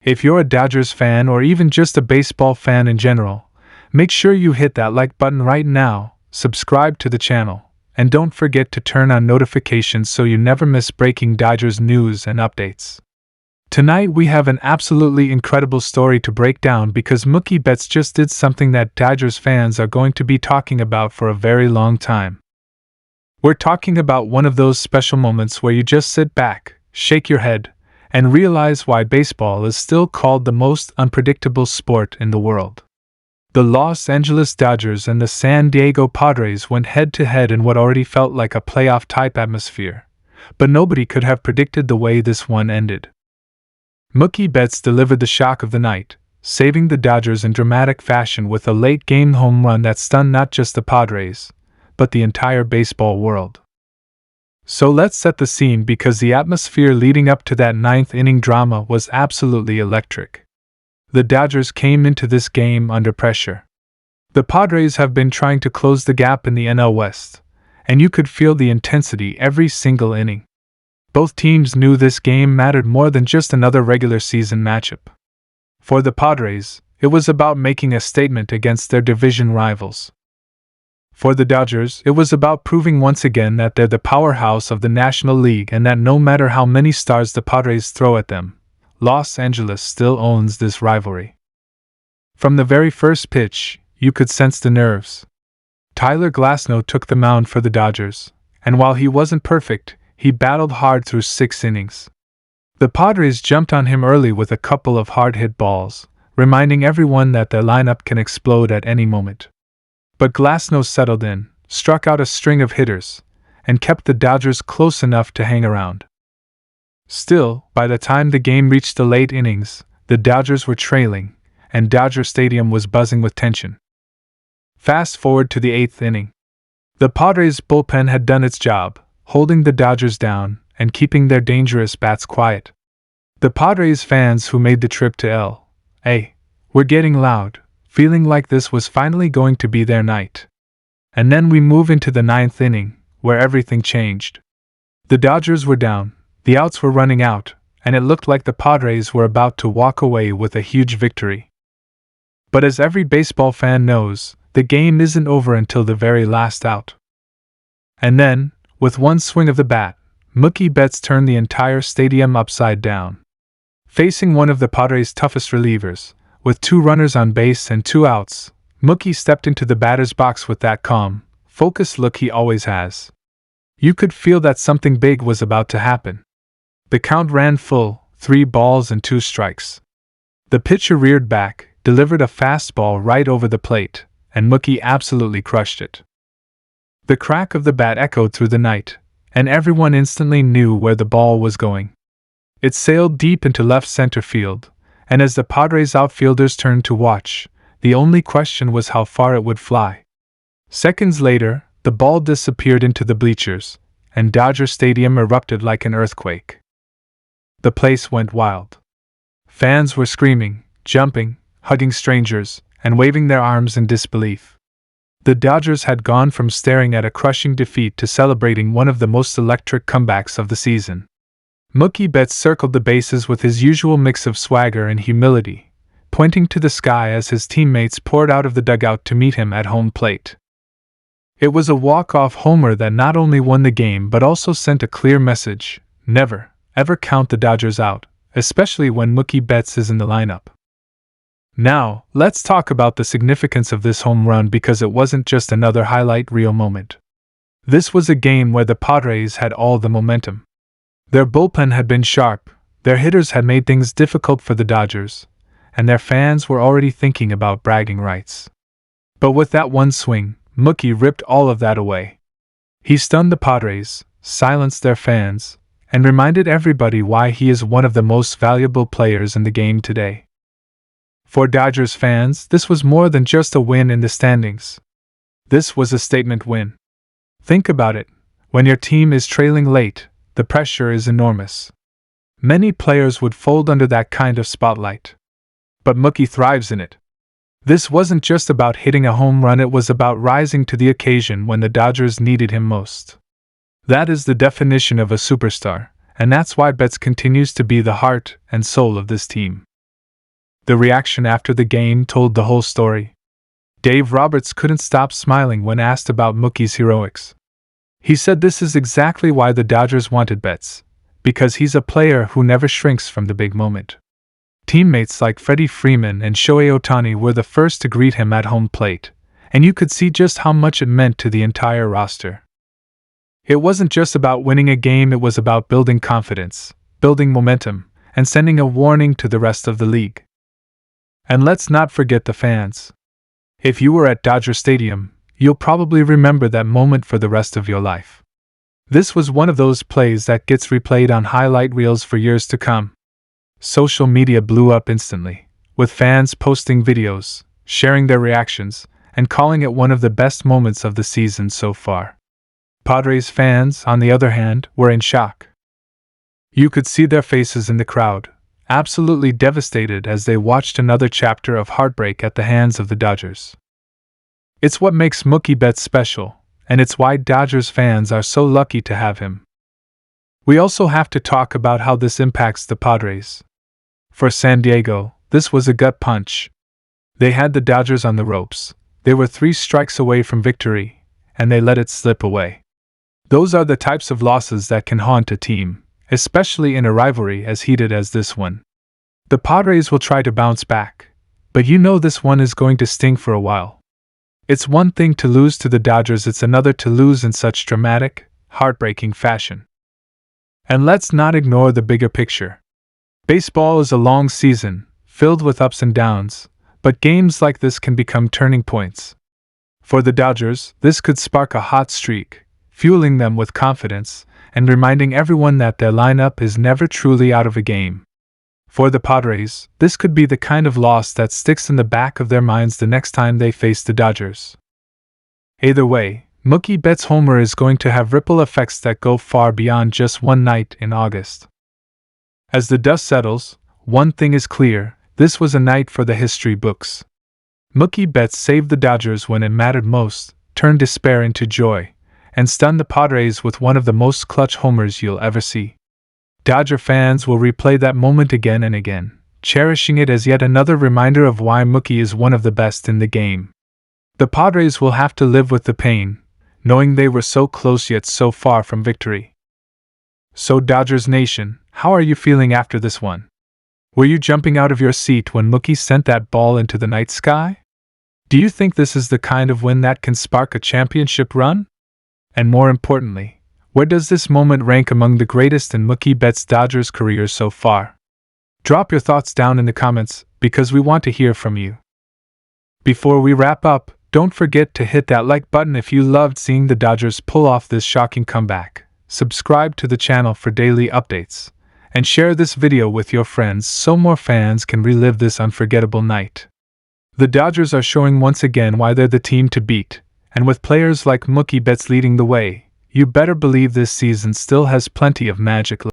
If you're a Dodgers fan or even just a baseball fan in general, make sure you hit that like button right now, subscribe to the channel, and don't forget to turn on notifications so you never miss breaking Dodgers news and updates. Tonight we have an absolutely incredible story to break down because Mookie Betts just did something that Dodgers fans are going to be talking about for a very long time. We're talking about one of those special moments where you just sit back, shake your head, and realize why baseball is still called the most unpredictable sport in the world. The Los Angeles Dodgers and the San Diego Padres went head-to-head in what already felt like a playoff-type atmosphere, but nobody could have predicted the way this one ended. Mookie Betts delivered the shock of the night, saving the Dodgers in dramatic fashion with a late-game home run that stunned not just the Padres, but the entire baseball world. So let's set the scene because the atmosphere leading up to that ninth-inning drama was absolutely electric. The Dodgers came into this game under pressure. The Padres have been trying to close the gap in the NL West, and you could feel the intensity every single inning. Both teams knew this game mattered more than just another regular season matchup. For the Padres, it was about making a statement against their division rivals. For the Dodgers, it was about proving once again that they're the powerhouse of the National League and that no matter how many stars the Padres throw at them, Los Angeles still owns this rivalry. From the very first pitch, you could sense the nerves. Tyler Glasnow took the mound for the Dodgers, and while he wasn't perfect, he battled hard through 6 innings. The Padres jumped on him early with a couple of hard-hit balls, reminding everyone that their lineup can explode at any moment. But Glasnow settled in, struck out a string of hitters, and kept the Dodgers close enough to hang around. Still, by the time the game reached the late innings, the Dodgers were trailing, and Dodger Stadium was buzzing with tension. Fast forward to the 8th inning. The Padres' bullpen had done its job, holding the Dodgers down and keeping their dangerous bats quiet. The Padres fans who made the trip to L.A. were getting loud, feeling like this was finally going to be their night. And then we move into the 9th inning, where everything changed. The Dodgers were down, the outs were running out, and it looked like the Padres were about to walk away with a huge victory. But as every baseball fan knows, the game isn't over until the very last out. And then, with one swing of the bat, Mookie Betts turned the entire stadium upside down. Facing one of the Padres' toughest relievers, with 2 runners on base and 2 outs, Mookie stepped into the batter's box with that calm, focused look he always has. You could feel that something big was about to happen. The count ran full, 3 balls and 2 strikes. The pitcher reared back, delivered a fastball right over the plate, and Mookie absolutely crushed it. The crack of the bat echoed through the night, and everyone instantly knew where the ball was going. It sailed deep into left center field, and as the Padres outfielders turned to watch, the only question was how far it would fly. Seconds later, the ball disappeared into the bleachers, and Dodger Stadium erupted like an earthquake. The place went wild. Fans were screaming, jumping, hugging strangers, and waving their arms in disbelief. The Dodgers had gone from staring at a crushing defeat to celebrating one of the most electric comebacks of the season. Mookie Betts circled the bases with his usual mix of swagger and humility, pointing to the sky as his teammates poured out of the dugout to meet him at home plate. It was a walk-off homer that not only won the game but also sent a clear message: never, ever count the Dodgers out, especially when Mookie Betts is in the lineup. Now, let's talk about the significance of this home run because it wasn't just another highlight reel moment. This was a game where the Padres had all the momentum. Their bullpen had been sharp, their hitters had made things difficult for the Dodgers, and their fans were already thinking about bragging rights. But with that one swing, Mookie ripped all of that away. He stunned the Padres, silenced their fans, and reminded everybody why he is one of the most valuable players in the game today. For Dodgers fans, this was more than just a win in the standings. This was a statement win. Think about it. When your team is trailing late, the pressure is enormous. Many players would fold under that kind of spotlight. But Mookie thrives in it. This wasn't just about hitting a home run, it was about rising to the occasion when the Dodgers needed him most. That is the definition of a superstar, and that's why Betts continues to be the heart and soul of this team. The reaction after the game told the whole story. Dave Roberts couldn't stop smiling when asked about Mookie's heroics. He said this is exactly why the Dodgers wanted Betts, because he's a player who never shrinks from the big moment. Teammates like Freddie Freeman and Shohei Ohtani were the first to greet him at home plate, and you could see just how much it meant to the entire roster. It wasn't just about winning a game, it was about building confidence, building momentum, and sending a warning to the rest of the league. And let's not forget the fans. If you were at Dodger Stadium, you'll probably remember that moment for the rest of your life. This was one of those plays that gets replayed on highlight reels for years to come. Social media blew up instantly, with fans posting videos, sharing their reactions, and calling it one of the best moments of the season so far. Padres fans, on the other hand, were in shock. You could see their faces in the crowd, absolutely devastated as they watched another chapter of heartbreak at the hands of the Dodgers. It's what makes Mookie Betts special, and it's why Dodgers fans are so lucky to have him. We also have to talk about how this impacts the Padres. For San Diego, this was a gut punch. They had the Dodgers on the ropes. They were 3 strikes away from victory, and they let it slip away. Those are the types of losses that can haunt a team, especially in a rivalry as heated as this one. The Padres will try to bounce back, but you know this one is going to sting for a while. It's one thing to lose to the Dodgers, it's another to lose in such dramatic, heartbreaking fashion. And let's not ignore the bigger picture. Baseball is a long season, filled with ups and downs, but games like this can become turning points. For the Dodgers, this could spark a hot streak, fueling them with confidence, and reminding everyone that their lineup is never truly out of a game. For the Padres, this could be the kind of loss that sticks in the back of their minds the next time they face the Dodgers. Either way, Mookie Betts' homer is going to have ripple effects that go far beyond just one night in August. As the dust settles, one thing is clear: this was a night for the history books. Mookie Betts saved the Dodgers when it mattered most, turned despair into joy, and stunned the Padres with one of the most clutch homers you'll ever see. Dodger fans will replay that moment again and again, cherishing it as yet another reminder of why Mookie is one of the best in the game. The Padres will have to live with the pain, knowing they were so close yet so far from victory. So Dodgers Nation, how are you feeling after this one? Were you jumping out of your seat when Mookie sent that ball into the night sky? Do you think this is the kind of win that can spark a championship run? And more importantly, where does this moment rank among the greatest in Mookie Betts' Dodgers career so far? Drop your thoughts down in the comments, because we want to hear from you. Before we wrap up, don't forget to hit that like button if you loved seeing the Dodgers pull off this shocking comeback. Subscribe to the channel for daily updates, and share this video with your friends so more fans can relive this unforgettable night. The Dodgers are showing once again why they're the team to beat, and with players like Mookie Betts leading the way, you better believe this season still has plenty of magic left.